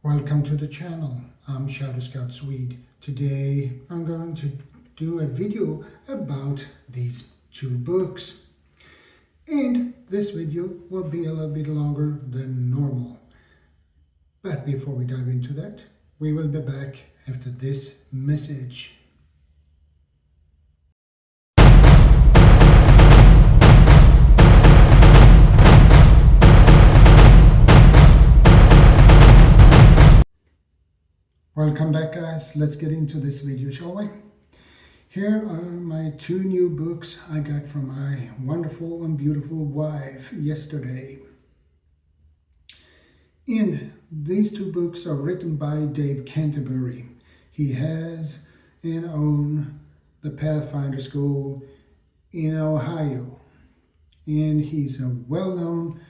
Welcome to the channel. I'm ShadowScoutSwede. Today I'm going to do a video about these two books. And this video will be a little bit longer than normal. But before we dive into that, we will be back after this message. Welcome back, guys. Let's get into this video, shall we? Here are my two new books I got from my wonderful and beautiful wife yesterday. And these two books are written by Dave Canterbury. He has and owns the Pathfinder School in Ohio. And he's a well-known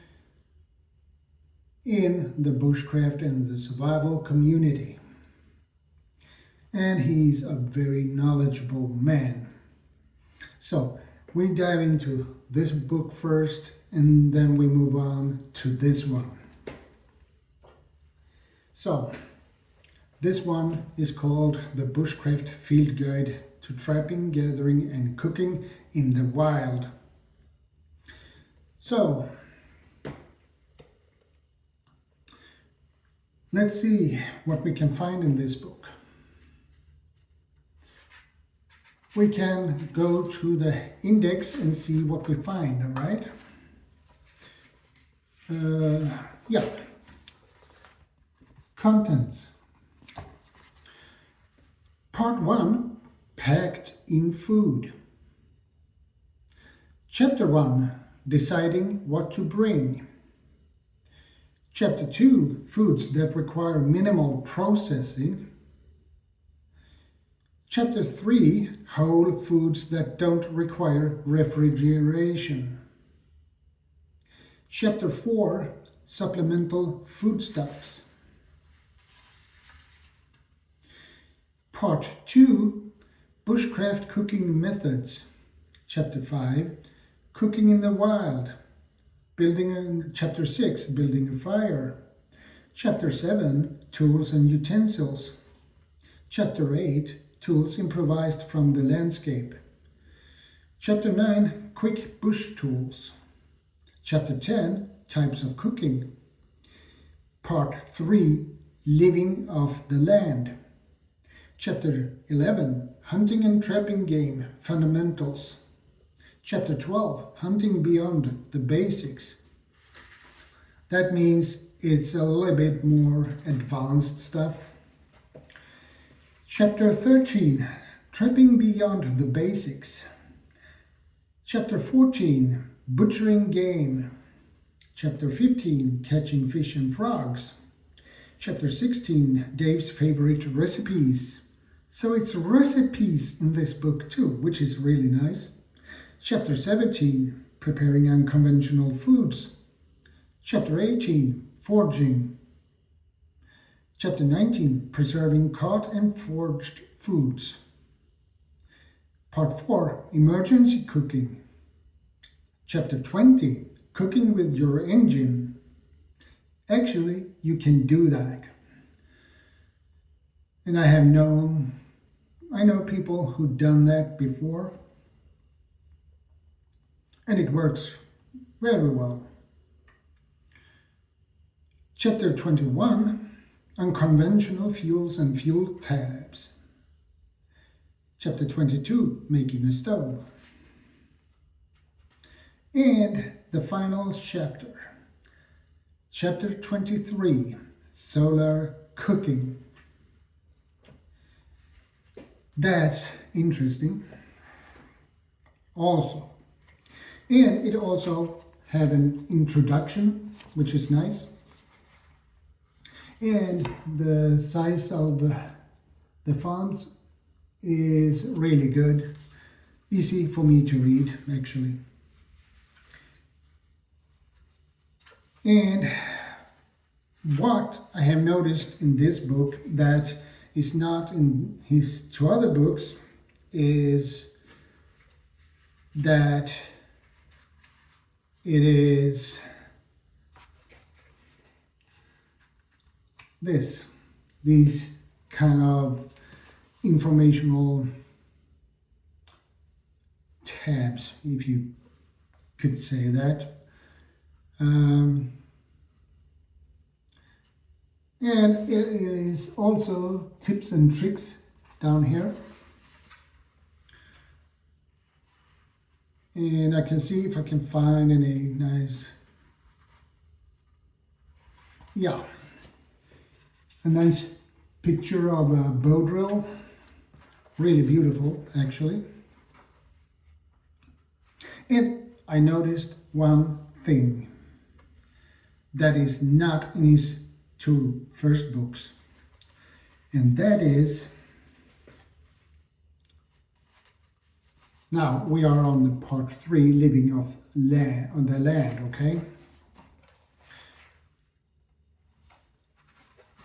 in the bushcraft and the survival community. And he's a very knowledgeable man. So we dive into this book first, and then we move on to this one. So this one is called the Bushcraft Field Guide to Trapping, Gathering and Cooking in the Wild. So let's see what we can find in this book. We can go to the index and see what we find, all right? Yeah. Contents. Part 1, Packed in Food. Chapter 1, Deciding what to bring. Chapter 2, Foods that require minimal processing. Chapter 3, Whole Foods that don't require refrigeration. Chapter 4, Supplemental Foodstuffs. Part 2, Bushcraft Cooking Methods. Chapter 5, Cooking in the Wild. Chapter 6, Building a Fire. Chapter 7, Tools and Utensils. Chapter 8, Tools improvised from the landscape. Chapter 9, Quick Bush Tools. Chapter 10, Types of Cooking. Part 3, Living off the Land. Chapter 11, Hunting and Trapping Game Fundamentals. Chapter 12, Hunting Beyond the Basics. That means it's a little bit more advanced stuff. Chapter 13, Trapping Beyond the Basics. Chapter 14, Butchering Game. Chapter 15, Catching Fish and Frogs. Chapter 16, Dave's Favorite Recipes. So it's recipes in this book too, which is really nice. Chapter 17, Preparing Unconventional Foods. Chapter 18, Foraging. Chapter 19, Preserving Caught and Foraged Foods. Part 4, Emergency Cooking. Chapter 20, Cooking with Your Engine. Actually, you can do that. And I know people who've done that before. And it works very well. Chapter 21, Unconventional Fuels and Fuel Tabs. Chapter 22, Making a Stove. And the final chapter, Chapter 23, Solar Cooking. That's interesting also. And it also have an introduction, which is nice. And the size of the fonts is really good. Easy for me to read, actually. And what I have noticed in this book that is not in his two other books is that it is these kind of informational tabs, if you could say that. And it is also tips and tricks down here. And I can see if I can find any nice, yeah, a nice picture of a bow drill. Really beautiful, actually. And I noticed one thing that is not in his two first books, and that is, now we are on the part 3, living off land, on the land, okay?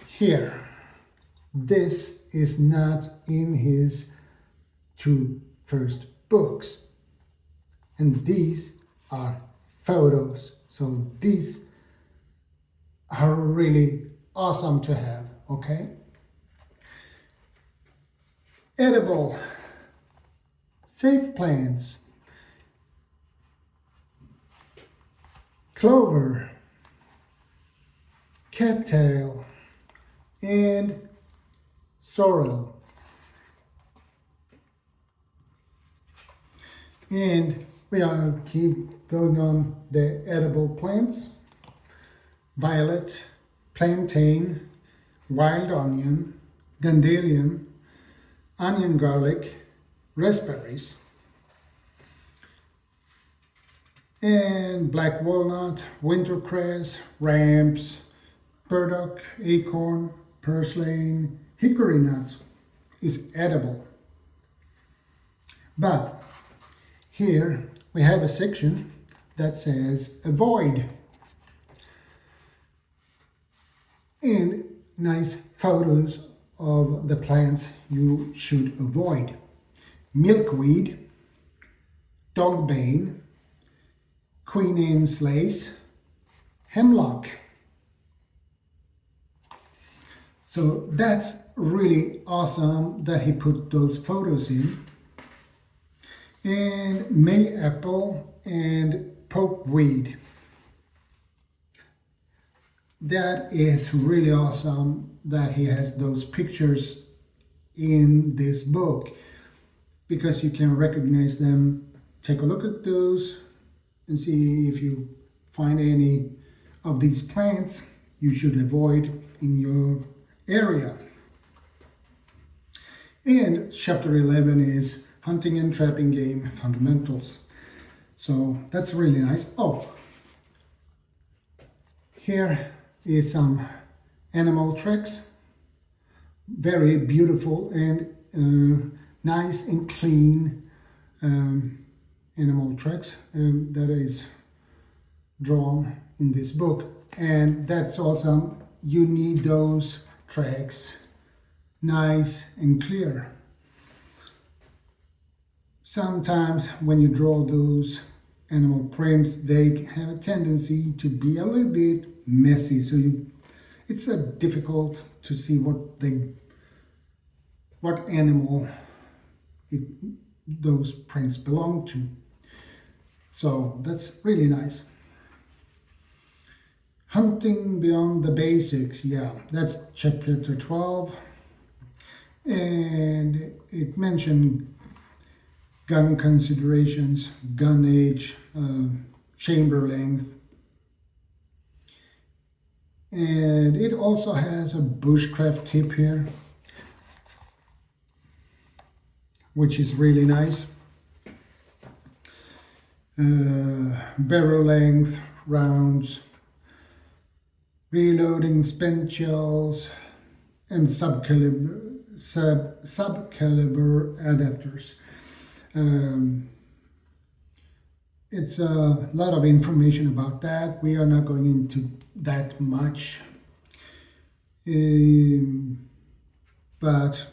Here, this is not in his two first books, and these are photos, so these are really awesome to have, okay? Edible, safe plants, clover, cattail, and sorrel. And we are keep going on the edible plants. Violet, plantain, wild onion, dandelion, onion garlic, raspberries, and black walnut, wintercress, ramps, burdock, acorn, purslane, hickory nuts is edible. But here we have a section that says avoid. And nice photos of the plants you should avoid. Milkweed, dogbane, Queen Anne's lace, hemlock. So that's really awesome that he put those photos in. And mayapple and pokeweed. That is really awesome that he has those pictures in this book, because you can recognize them. Take a look at those and see if you find any of these plants you should avoid in your area. And chapter 11 is hunting and trapping game fundamentals. So that's really nice. Oh, here is some animal tracks, very beautiful and nice and clean animal tracks that is drawn in this book, and that's awesome. You need those tracks nice and clear. Sometimes when you draw those animal prints, they have a tendency to be a little bit messy, so it's difficult to see what animal those prints belong to. So that's really nice. Hunting beyond the basics, yeah, that's chapter 12, and it mentioned gun considerations, gun age, chamber length. And it also has a bushcraft tip here, which is really nice. Barrel length, rounds, reloading spent shells, and subcaliber adapters. It's a lot of information about that. We are not going into that much, but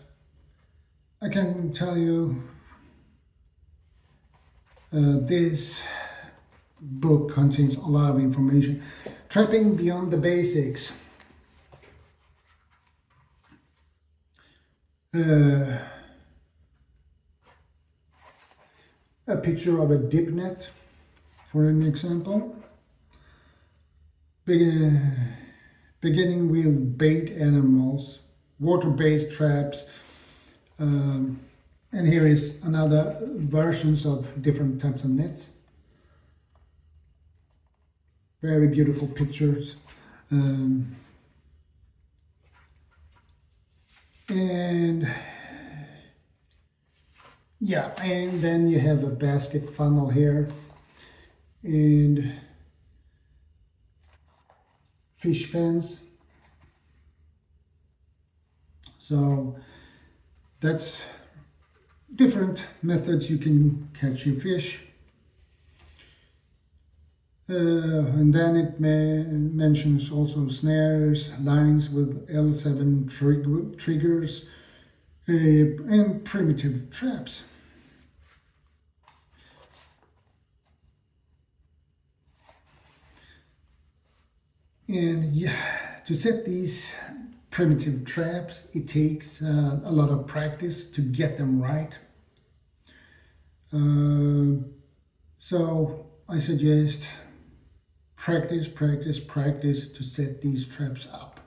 I can tell you this book contains a lot of information. Trapping beyond the basics. Uh, a picture of a dip net, for an example. Beginning with bait animals, water-based traps, and here is another versions of different types of nets. Very beautiful pictures. And yeah, and then you have a basket funnel here and fish fence. So that's different methods you can catch your fish. And then it mentions also snares, lines with L7 triggers, and primitive traps. And yeah, to set these primitive traps, it takes a lot of practice to get them right. So I suggest practice to set these traps up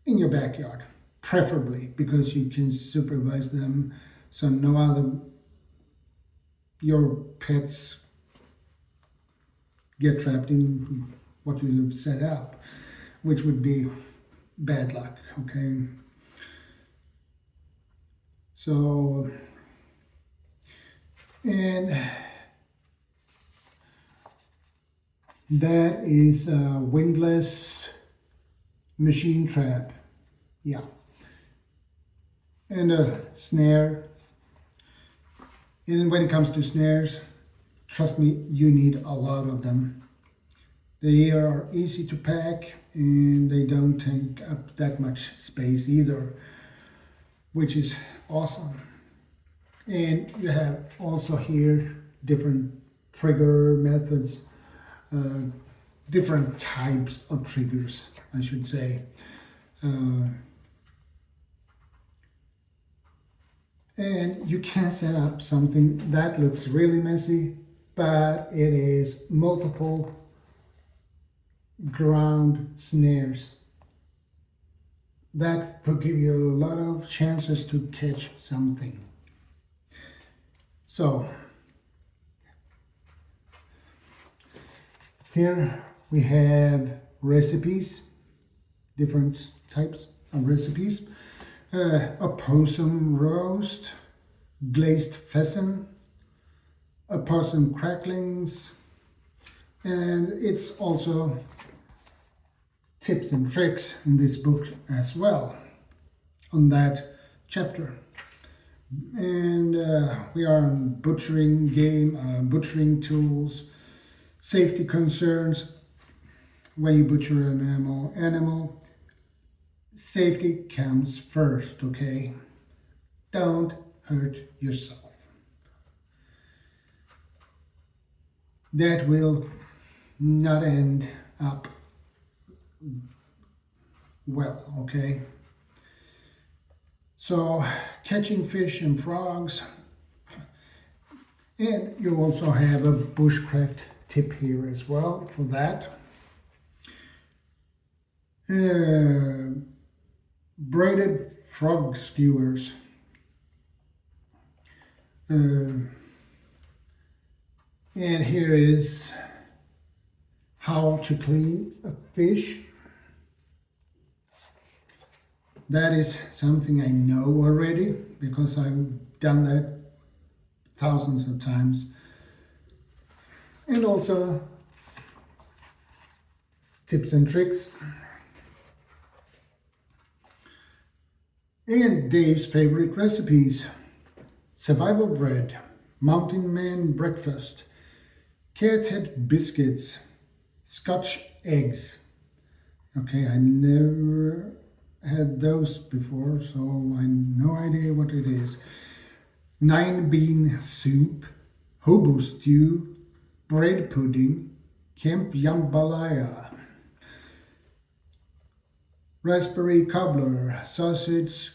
in your backyard, preferably because you can supervise them so no other your pets get trapped in what you have set up, which would be bad luck, okay? So, and that is a windlass machine trap, yeah. And a snare. And when it comes to snares, trust me, you need a lot of them. They are easy to pack and they don't take up that much space either, which is awesome. And you have also here different trigger methods, different types of triggers, I should say. And you can set up something that looks really messy, but it is multiple ground snares. That will give you a lot of chances to catch something. So here we have recipes, different types of recipes. Opossum roast, glazed pheasant, opossum cracklings, and it's also tips and tricks in this book as well on that chapter. And we are on butchering game, butchering tools, safety concerns when you butcher an animal. Safety comes first, okay? Don't hurt yourself. That will not end up well, okay? So, catching fish and frogs. And you also have a bushcraft tip here as well for that. Braided frog skewers. And here is how to clean a fish. That is something I know already because I've done that thousands of times. And also tips and tricks. And Dave's favorite recipes: survival bread, mountain man breakfast, cat head biscuits, Scotch eggs. Okay, I never had those before, so I have no idea what it is. 9-bean soup, hobo stew, bread pudding, camp jambalaya, raspberry cobbler, sausage,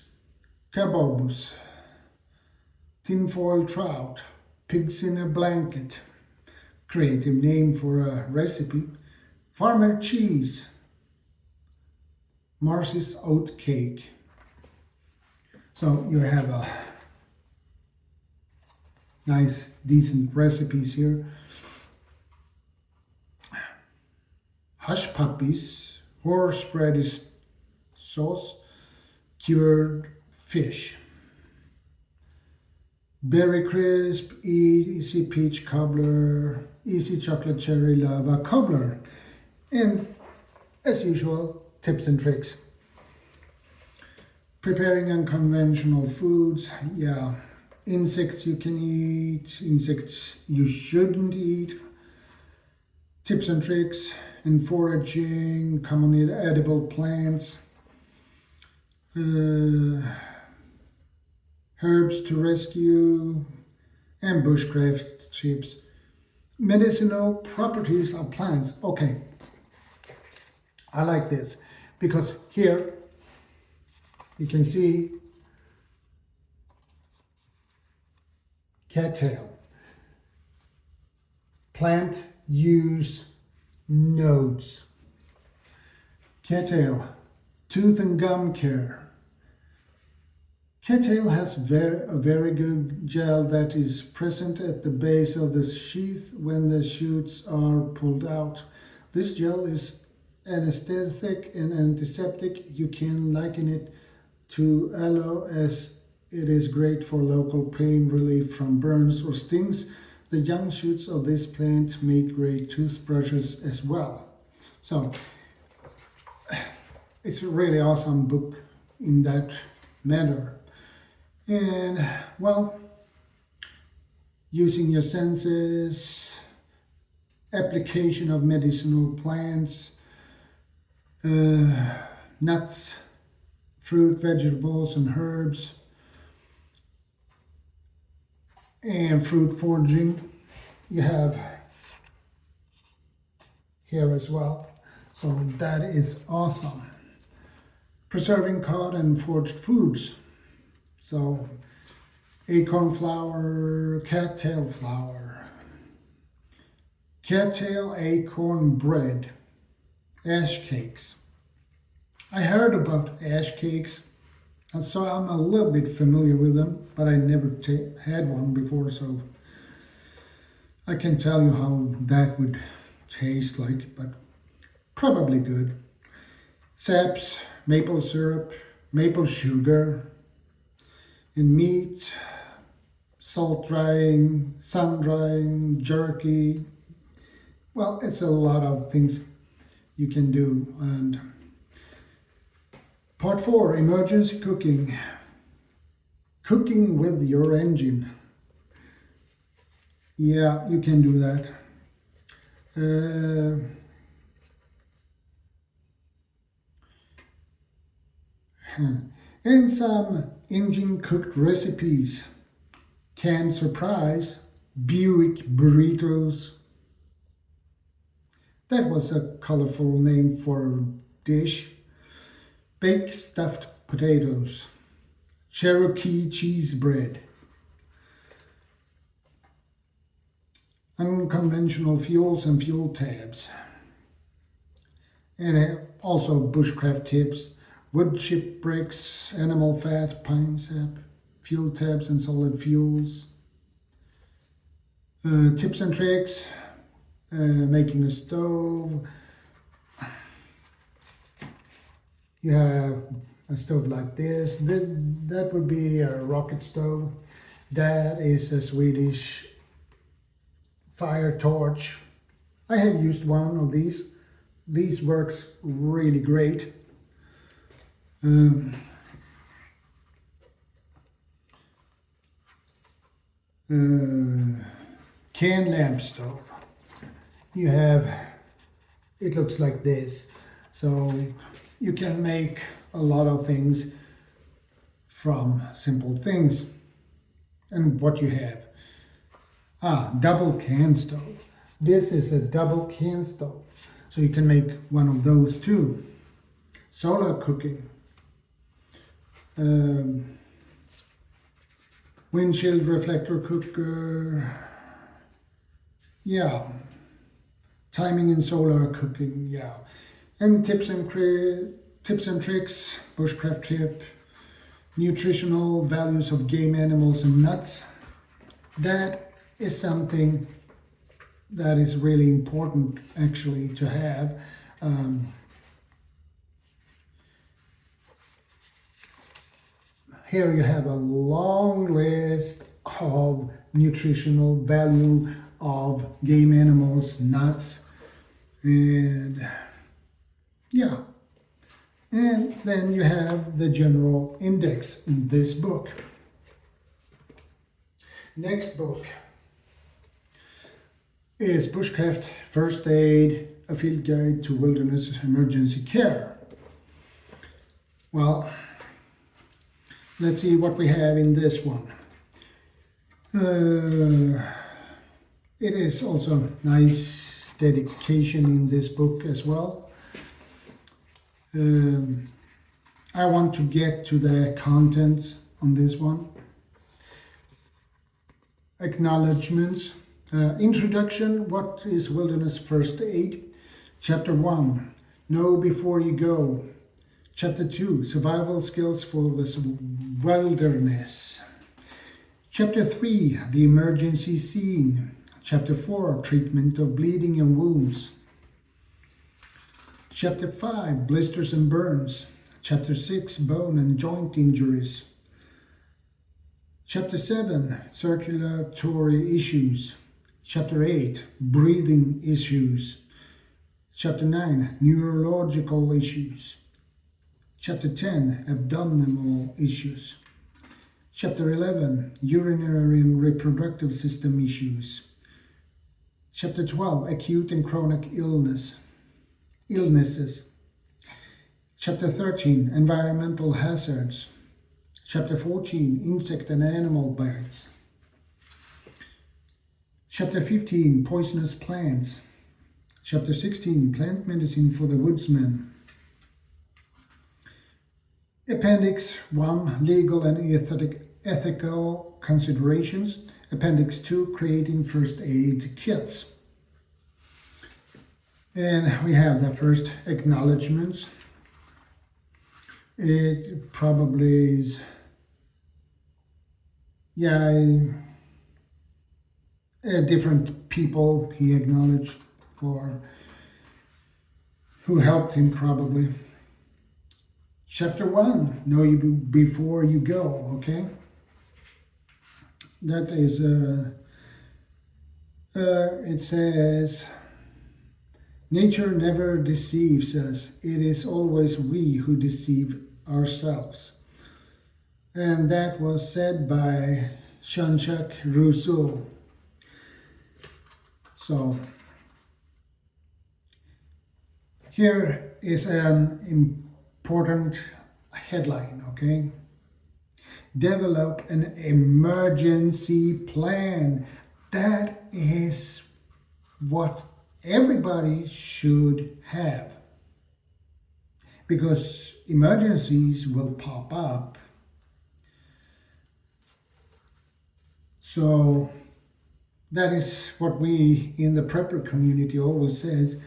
kabobs, tinfoil trout, pigs in a blanket, creative name for a recipe, farmer cheese, Marcy's oat cake. So you have a nice, decent recipes here. Hush puppies, horseradish sauce, cured fish. Berry crisp, easy peach cobbler, easy chocolate cherry lava cobbler. And as usual, tips and tricks. Preparing unconventional foods, yeah. Insects you can eat, insects you shouldn't eat. Tips and tricks in foraging, commonly edible plants. Herbs to rescue, and bushcraft tips. Medicinal properties of plants. Okay, I like this because here you can see cattail, plant use notes. Cattail, tooth and gum care. Cattail has a very good gel that is present at the base of the sheath when the shoots are pulled out. This gel is anesthetic and antiseptic. You can liken it to aloe as it is great for local pain relief from burns or stings. The young shoots of this plant make great toothbrushes as well. So it's a really awesome book in that matter. And well, using your senses, application of medicinal plants, nuts, fruit, vegetables, and herbs, and fruit foraging you have here as well. So that is awesome. Preserving cod and foraged foods. So acorn flour, cattail flour, cattail acorn bread, ash cakes. I heard about ash cakes, and so I'm a little bit familiar with them, but I never had one before, so I can tell you how that would taste like, but probably good. Saps, maple syrup, maple sugar, and meat, salt drying, sun drying, jerky. Well, it's a lot of things you can do. And part 4, emergency cooking. Cooking with your engine. Yeah, you can do that. And some engine cooked recipes. Canned surprise, Buick burritos. That was a colorful name for a dish. Baked stuffed potatoes, Cherokee cheese bread. Unconventional fuels and fuel tabs. And also bushcraft tips. Wood chip bricks, animal fat, pine sap, fuel tabs and solid fuels. Tips and tricks, making a stove. You have a stove like this. That would be a rocket stove. That is a Swedish fire torch. I have used one of these. These works really great. Can lamp stove. You have, it looks like this. So you can make a lot of things from simple things. And what you have. Double can stove. This is a double can stove. So you can make one of those too. Solar cooking. windshield reflector cooker, yeah, timing and solar cooking, yeah, and tips and tricks, bushcraft tip, nutritional values of game animals and nuts. That is something that is really important actually to have. Here you have a long list of nutritional value of game animals, nuts, and yeah. And then you have the general index in this book. Next book is Bushcraft First Aid, a field guide to wilderness emergency care. Well, let's see what we have in this one. It is also nice dedication in this book as well. I want to get to the contents on this one. Acknowledgements. Introduction, what is wilderness first aid? Chapter 1, know before you go. Chapter 2, survival skills for the wilderness. Chapter 3, the emergency scene. Chapter 4, treatment of bleeding and wounds. Chapter 5, blisters and burns. Chapter 6, bone and joint injuries. Chapter 7, circulatory issues. Chapter 8, breathing issues. Chapter 9, neurological issues. Chapter 10, abdominal issues. Chapter 11, urinary and reproductive system issues. Chapter 12, acute and chronic illnesses. Chapter 13, environmental hazards. Chapter 14, insect and animal bites. Chapter 15, poisonous plants. Chapter 16, plant medicine for the woodsman. Appendix 1, legal and ethical considerations. Appendix 2, creating first aid kits. And we have the first acknowledgements. It probably is, different people he acknowledged for who helped him probably. Chapter 1, know you before you go, okay? That is, it says, nature never deceives us. It is always we who deceive ourselves. And that was said by Jean-Jacques Rousseau. So, here is an important headline, okay? Develop an emergency plan. That is what everybody should have. Because emergencies will pop up. So that is what we in the prepper community always says.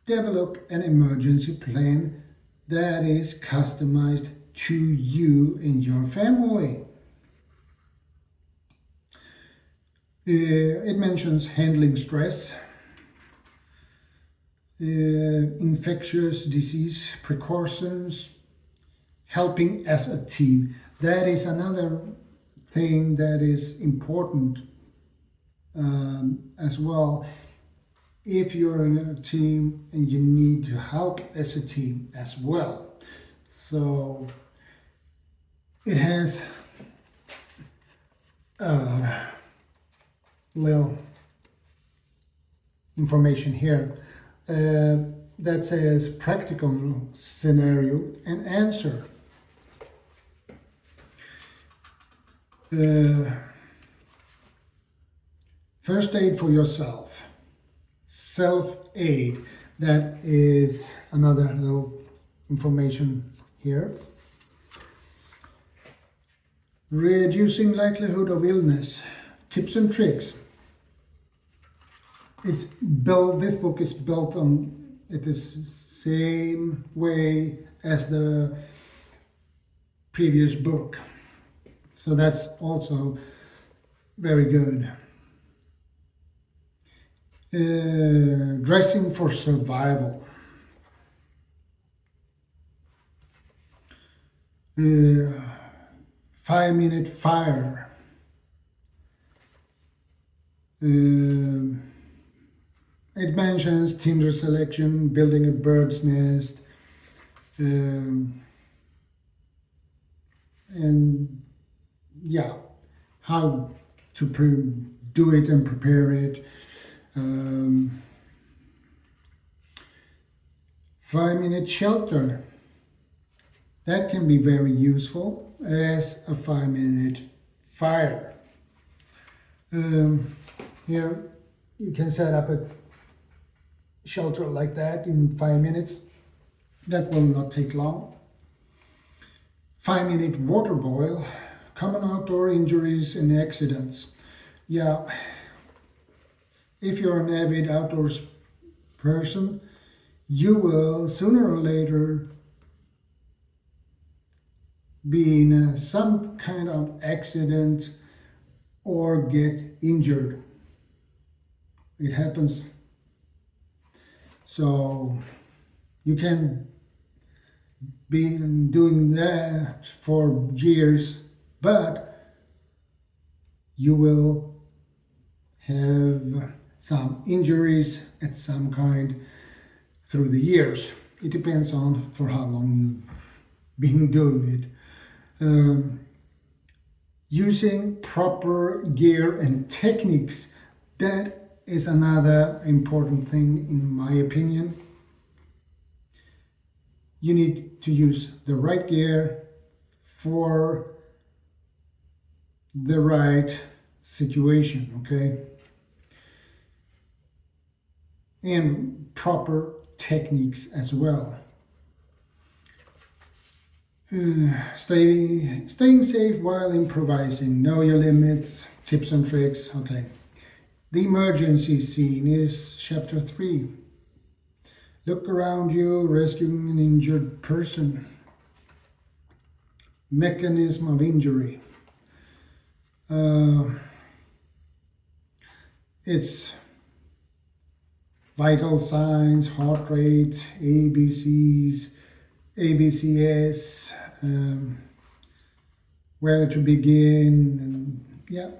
Develop an emergency plan that is customized to you and your family. It mentions handling stress, infectious disease precautions, helping as a team. That is another thing that is important as well. If you're in a team and you need to help as a team as well. So it has little information here that says practical scenario and answer. First aid for yourself. Self-aid, that is another little information here. reducing likelihood of illness, tips and tricks. It's built. This book is built on it is same way as the previous book, so that's also very good. Dressing for survival. 5-minute fire. It mentions tinder selection, building a bird's nest, and yeah, how to do it and prepare it. 5-minute shelter. That can be very useful as a 5-minute fire. Here you can set up a shelter like that in 5 minutes. That will not take long. 5-minute water boil, common outdoor injuries and accidents. Yeah, if you're an avid outdoors person, you will sooner or later be in some kind of accident or get injured. It happens. So you can be doing that for years, but you will have some injuries at some kind through the years. It depends on for how long you've been doing it. Using proper gear and techniques, that is another important thing in my opinion. You need to use the right gear for the right situation, okay? And proper techniques as well. Staying safe while improvising. Know your limits, tips and tricks. Okay. The emergency scene is chapter 3. Look around you, rescuing an injured person. Mechanism of injury. It's vital signs, heart rate, ABCs, ABCS, where to begin, and yeah.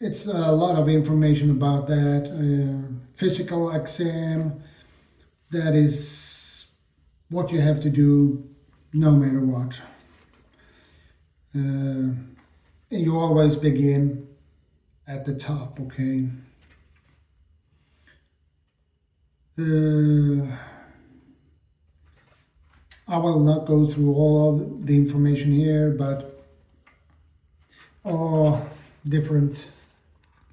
It's a lot of information about that. Physical exam, that is what you have to do no matter what. And you always begin at the top, okay? I will not go through all of the information here, but different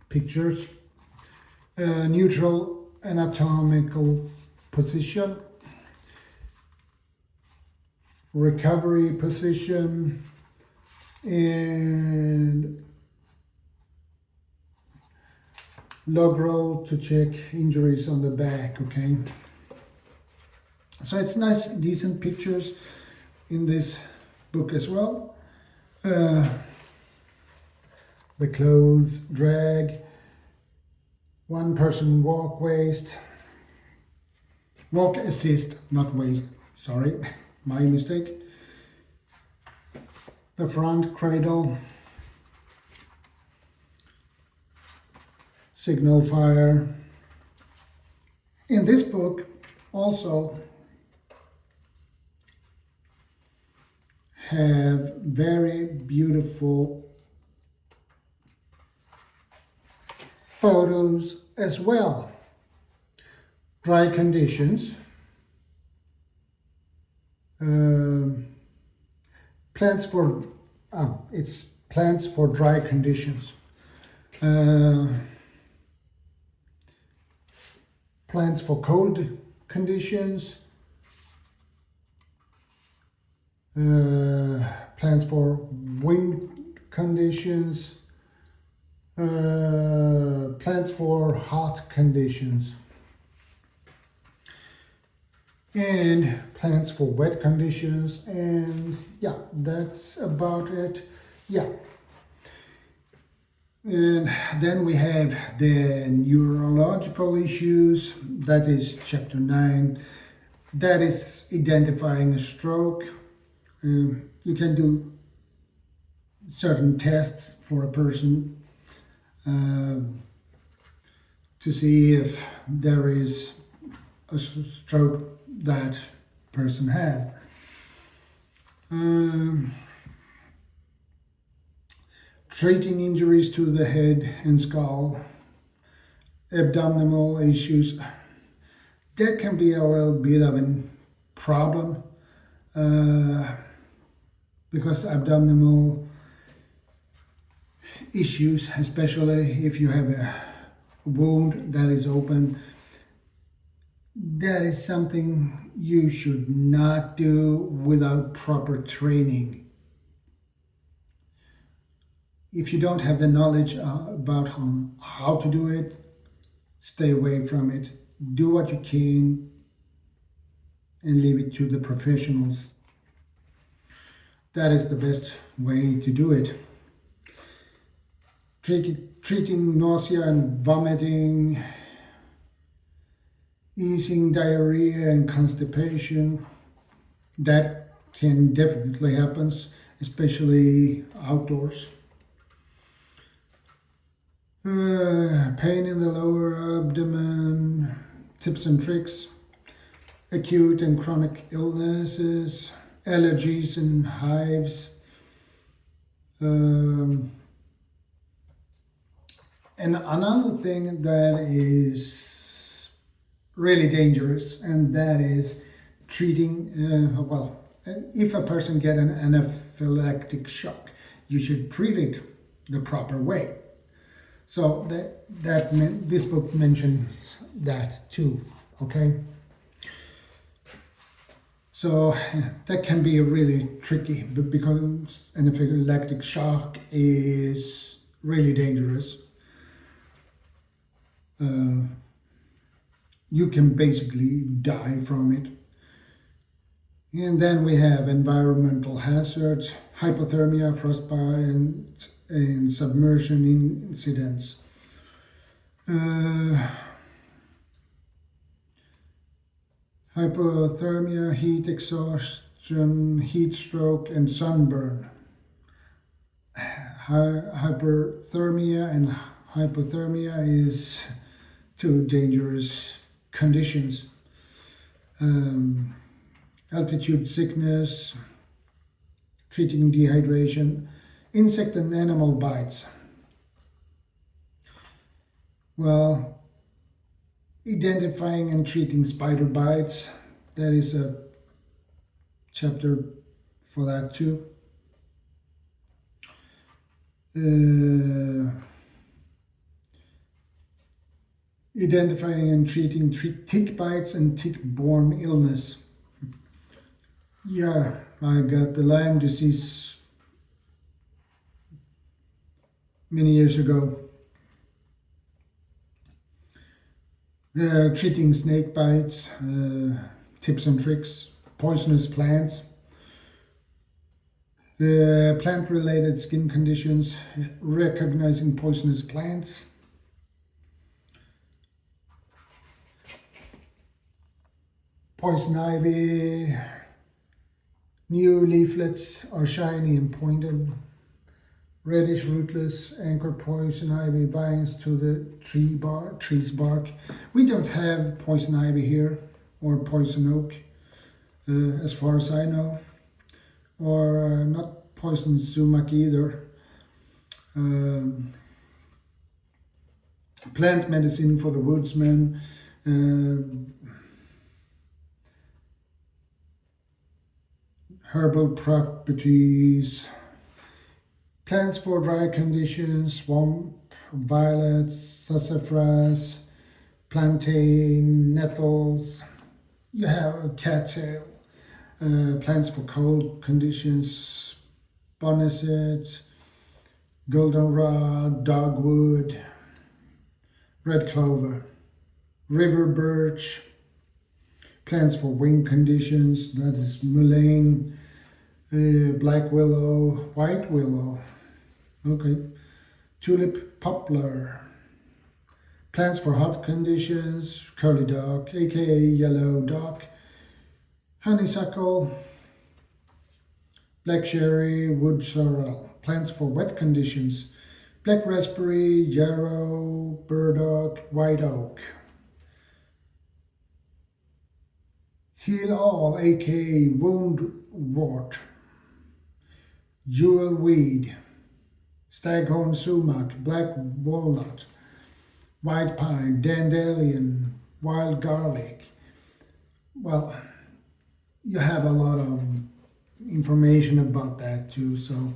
pictures. Neutral anatomical position, recovery position, and log roll to check injuries on the back, okay? So it's nice, decent pictures in this book as well. The clothes drag, one person walk waist, walk assist, not waist, sorry, my mistake. The front cradle, signal fire. In this book also have very beautiful photos as well. Dry conditions. Plants for dry conditions. Plants for cold conditions. plants for wind conditions, plants for hot conditions, and plants for wet conditions. And yeah, that's about it. Yeah. And then we have the neurological issues. That is chapter 9. That is identifying a stroke. You can do certain tests for a person to see if there is a stroke that person had. Treating injuries to the head and skull, abdominal issues. That can be a little bit of a problem because abdominal issues, especially if you have a wound that is open, that is something you should not do without proper training. If you don't have the knowledge about how to do it, stay away from it. Do what you can and leave it to the professionals. That is the best way to do it. Treating nausea and vomiting, easing diarrhea and constipation. That can definitely happen, especially outdoors. Pain in the lower abdomen, tips and tricks, acute and chronic illnesses, allergies and hives. And another thing that is really dangerous, and that is treating, if a person gets an anaphylactic shock, you should treat it the proper way. So this book mentions that too, okay? So that can be really tricky because anaphylactic shock is really dangerous. You can basically die from it. And then we have environmental hazards, hypothermia, frostbite, and submersion incidents. Hypothermia, heat exhaustion, heat stroke, and sunburn. Hyperthermia and hypothermia is two dangerous conditions. Altitude sickness, treating dehydration, insect and animal bites. Well, identifying and treating spider bites, that is a chapter for that too. Identifying and treating tick bites and tick-borne illness. Yeah, I got the Lyme disease many years ago. Treating snake bites, tips and tricks, poisonous plants, plant-related skin conditions, recognizing poisonous plants, poison ivy. New leaflets are shiny and pointed. Reddish rootless anchor poison ivy binds to the tree's bark. We don't have poison ivy here, or poison oak, as far as I know, or not poison sumac either. Plant medicine for the woodsman. Herbal properties. Plants for dry conditions, swamp violets, sassafras, plantain, nettles. You have cattail. Plants for cold conditions, boneset, goldenrod, dogwood, red clover, river birch, plants for wind conditions, that is mullein, black willow, white willow, okay, tulip poplar, plants for hot conditions, curly dock, aka yellow dock, honeysuckle, black cherry, wood sorrel, plants for wet conditions, black raspberry, yarrow, burdock, white oak. Heal all, aka woundwort, jewel weed, staghorn sumac, black walnut, white pine, dandelion, wild garlic. Well, you have a lot of information about that too. So,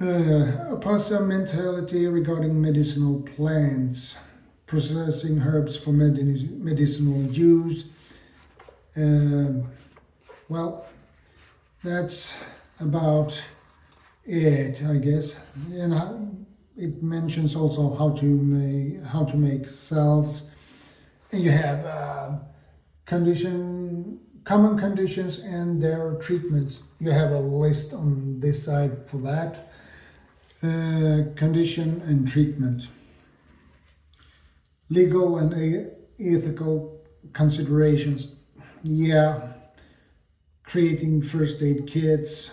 opossum mentality regarding medicinal plants, processing herbs for medicinal use. Well, that's about it, I guess. And it mentions also how to make salves, and you have common conditions and their treatments. You have a list on this side for that. Condition and treatment, legal and ethical considerations. Yeah, creating first aid kits,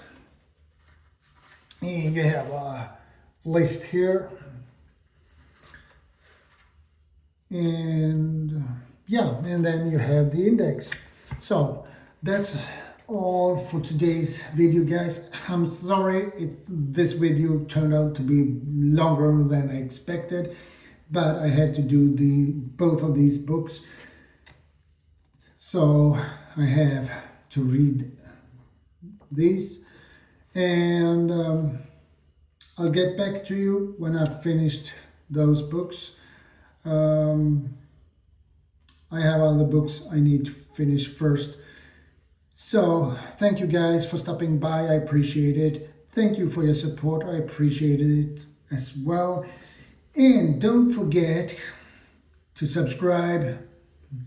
and you have a list here, and yeah, and then you have the index. So that's all for today's video, guys. I'm sorry this video turned out to be longer than I expected, but I had to do both of these books, so I have to read these, and I'll get back to you when I've finished those books. I have other books I need to finish first. So thank you guys for stopping by. I appreciate it. Thank you for your support. I appreciate it as well. And don't forget to subscribe,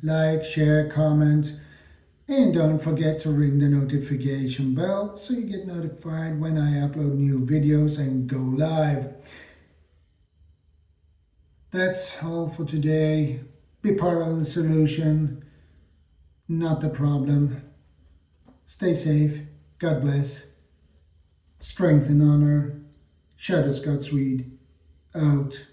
like, share, comment, and don't forget to ring the notification bell so you get notified when I upload new videos and go live. That's all for today. Be part of the solution, not the problem. Stay safe. God bless. Strength and honor. ShadowScoutSwede out.